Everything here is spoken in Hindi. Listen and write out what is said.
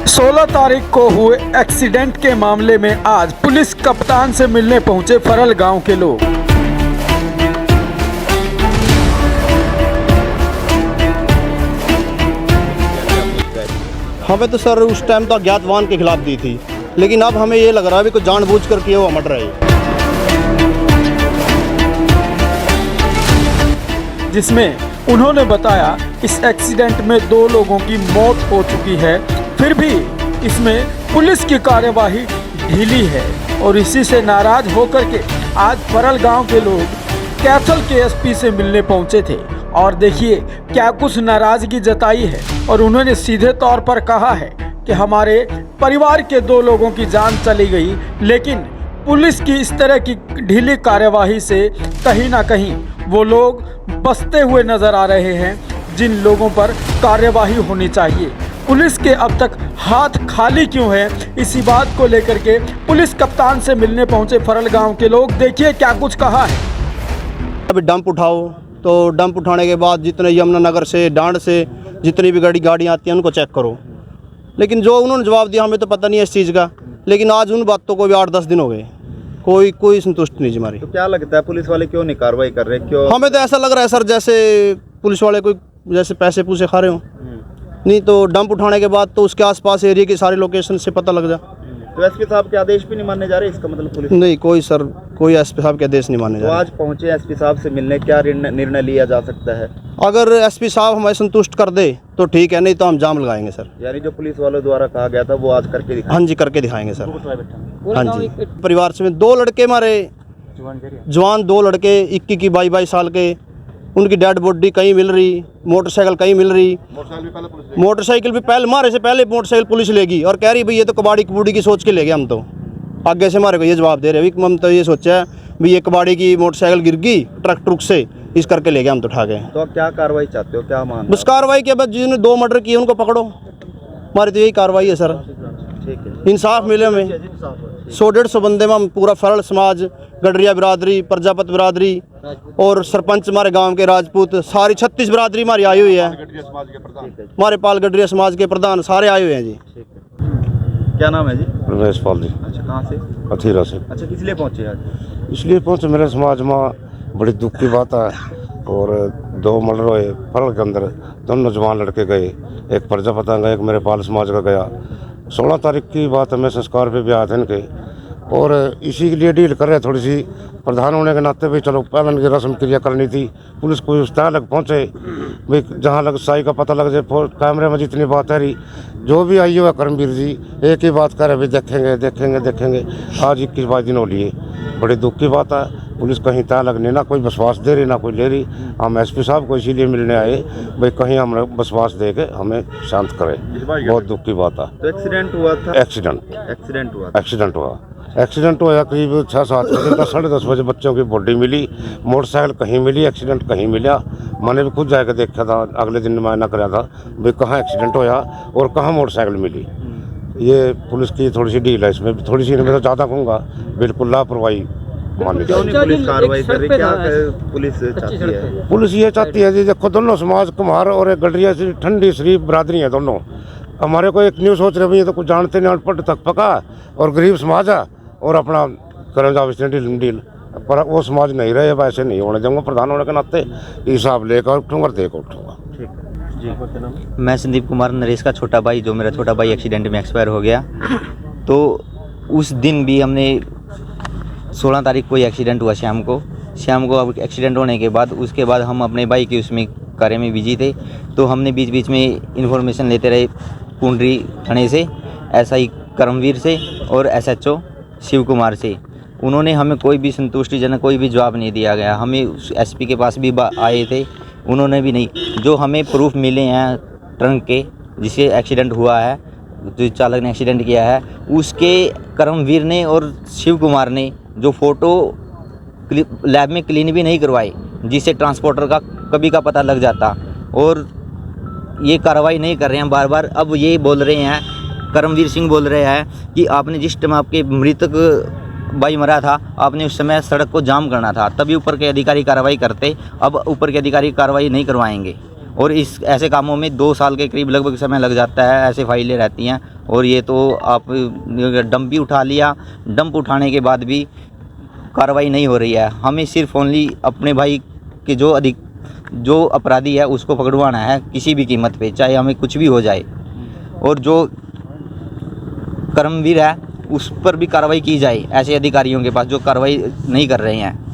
16 तारीख को हुए एक्सीडेंट के मामले में आज पुलिस कप्तान से मिलने पहुंचे फरल गांव के लोग। हमें तो सर उस टाइम तो अज्ञात वाहन के खिलाफ दी थी, लेकिन अब हमें ये लग रहा है भी कोई जानबूझ कर किया हुआ मर्डर है, जिसमें उन्होंने बताया इस एक्सीडेंट में 2 लोगों की मौत हो चुकी है, फिर भी इसमें पुलिस की कार्यवाही ढीली है और इसी से नाराज होकर के आज फरल गांव के लोग कैथल के एसपी से मिलने पहुंचे थे और देखिए क्या कुछ नाराजगी जताई है। और उन्होंने सीधे तौर पर कहा है कि हमारे परिवार के 2 लोगों की जान चली गई, लेकिन पुलिस की इस तरह की ढीली कार्यवाही से कहीं ना कहीं वो लोग बचते हुए नजर आ रहे हैं, जिन लोगों पर कार्यवाही होनी चाहिए। पुलिस के अब तक हाथ खाली क्यों है, इसी बात को लेकर के पुलिस कप्तान से मिलने पहुंचे फरल गांव के लोग। देखिए क्या कुछ कहा है। अभी डंप उठाओ तो डंप उठाने के बाद जितने यमुनानगर से डांड से जितनी भी गाड़ियाँ आती हैं उनको चेक करो, लेकिन जो उन्होंने जवाब दिया हमें तो पता नहीं है इस चीज़ का। लेकिन आज उन बातों को भी 8-10 दिन हो गए, कोई संतुष्ट नहीं हमारी। तो क्या लगता है पुलिस वाले क्यों नहीं कार्रवाई कर रहे, क्यों? हमें तो ऐसा लग रहा है सर जैसे पुलिस वाले कोई जैसे पैसे पूसे खा रहे हो। नहीं तो डंप उठाने के बाद तो उसके आसपास एरिया की सारी लोकेशन से पता लग जा। तो एसपी साहब के आदेश भी नहीं मानने जा रहे, इसका मतलब पुलिस नहीं कोई एसपी साहब के आदेश नहीं माने जा तो रहे। आज पहुंचे एसपी साहब से मिलने, क्या निर्णय लिया जा सकता है? अगर एसपी साहब हमें संतुष्ट कर दे तो ठीक है, नहीं तो हम जाम लगाएंगे सर। यानी जो पुलिस वालों द्वारा कहा गया था वो आज करके दिखाएं? हाँ जी, करके दिखाएंगे सर। हाँ जी, परिवार से 2 लड़के हमारे जवान 2 लड़के 21-22 साल के, उनकी डेड बॉडी कहीं मिल रही, मोटरसाइकिल कहीं मिल रही। मोटरसाइकिल भी पहले मारे से पहले मोटरसाइकिल पुलिस लेगी और कह रही भाई ये तो कबाड़ी कबूड़ी की सोच के ले गए। हम तो आगे से हमारे को ये जवाब दे रहे हम तो ये सोचा है भाई ये कबाड़ी की मोटरसाइकिल गिर गई ट्रक से, इस करके ले गए, हम तो उठा गए। तो क्या कार्रवाई चाहते हो, क्या मांग? बस कार्रवाई के बाद जिन्होंने 2 मर्डर किए उनको पकड़ो, हमारी तो यही कार्रवाई है सर। ठीक है, इंसाफ मिले हमें। 100-150 बंदे में हम पूरा फरल समाज, गडरिया बिरादरी, प्रजापत बिरादरी और सरपंच हमारे गांव के राजपूत, सारी 36 बिरादरी हमारी आई हुई है। हमारे पाल गडरिया समाज के प्रधान सारे आए हुए हैं जी। क्या नाम है जी? रमेश पाल जी। अच्छा, कहाँ से? अथीरा से। अच्छा, किस लिए पहुँचे आज? इसलिए पहुँचे, मेरे समाज में बड़ी दुख की बात है और 2 मर्डर हुए फरल के अंदर। दोनों जवान लड़के गए, एक प्रजापत गए, एक मेरे पाल समाज का गया। 16 तारीख की बात है, मैं संस्कार पे भी आया था इनके और इसी के लिए डील कर रहे, थोड़ी सी प्रधान होने के नाते भी चलो पालन की रस्म क्रिया करनी थी। पुलिस को उस तरह लग पहुँचे भाई जहाँ लग सही का पता लग जाए। कैमरे में जितनी बात है रही, जो भी आई हुआ करमवीर जी एक ही बात कर रहे भाई देखेंगे। आज 21-22 दिन हो लिए, बड़ी दुख की बात है। पुलिस कहीं तय लगने ना कोई विश्वास दे रही ना कोई ले रही। हम एसपी साहब को इसीलिए मिलने आए भाई कहीं हम विश्वास दे के हमें शांत करें, बहुत दुख की बात है। तो एक्सीडेंट हुआ था? एक्सीडेंट हुआ करीब 6-7 बजे का, 10:30 बजे बच्चों की बॉडी मिली, मोटरसाइकिल कहीं मिली, एक्सीडेंट कहीं मिला। मैंने भी खुद जाकर देखा था, अगले दिन मुआयना कराया था भाई कहाँ एक्सीडेंट होया और कहाँ मोटरसाइकिल मिली। ये पुलिस की थोड़ी सी डील है इसमें, थोड़ी सी मैं तो ज़्यादा कहूँगा बिल्कुल लापरवाही माननी चाहिए। पुलिस कार्रवाई कर रही, क्या पुलिस चाहती है? पुलिस ये चाहती है जी, देखो दोनों समाज कुम्हार और एक गडरिया से ठंडी शरीफ बरादरी है दोनों। हमारे को एक न्यूज़ सोच रहे भाई ये तो कुछ जानते नहीं, अनपढ़ तक पका और गरीब समाज है और अपना करें जावे डील, पर वो समाज नहीं रहे, वैसे नहीं होने दूंगा। प्रधान होने के नाते हिसाब लेकर उठूंगा, देकर उठूंगा। जी, मैं संदीप कुमार नरेश का छोटा भाई, जो मेरा छोटा भाई एक्सीडेंट में एक्सपायर हो गया। तो उस दिन भी हमने 16 तारीख को ही एक्सीडेंट हुआ शाम को अब एक्सीडेंट होने के बाद उसके बाद हम अपने भाई के उसमें कार्य में बिजी थे। तो हमने बीच में इन्फॉर्मेशन लेते रहे कुंडरी थाने से, एसआई करमवीर से और एसएचओ शिव कुमार से। उन्होंने हमें कोई भी संतुष्टिजनक कोई भी जवाब नहीं दिया गया। हमें एसपी के पास भी आए थे, उन्होंने भी नहीं। जो हमें प्रूफ मिले हैं ट्रक के जिससे एक्सीडेंट हुआ है, जो चालक ने एक्सीडेंट किया है, उसके करमवीर ने और शिव कुमार ने जो फ़ोटो लैब में क्लीन भी नहीं करवाई, जिससे ट्रांसपोर्टर का कभी का पता लग जाता। और ये कार्रवाई नहीं कर रहे हैं बार। अब ये बोल रहे हैं, करमवीर सिंह बोल रहे हैं कि आपने जिस टाइम आपके मृतक भाई मरा था, आपने उस समय सड़क को जाम करना था, तभी ऊपर के अधिकारी कार्रवाई करते। अब ऊपर के अधिकारी कार्रवाई नहीं करवाएंगे। और इस ऐसे कामों में 2 साल के करीब लगभग समय लग जाता है, ऐसे फाइलें रहती हैं। और ये तो आप डंप भी उठा लिया, डंप उठाने के बाद भी कार्रवाई नहीं हो रही है। हमें सिर्फ ओनली अपने भाई के जो अपराधी है उसको पकड़वाना है किसी भी कीमत पे, चाहे हमें कुछ भी हो जाए। और जो कर्मवीर है उस पर भी कार्रवाई की जाए, ऐसे अधिकारियों के पास जो कार्रवाई नहीं कर रहे हैं।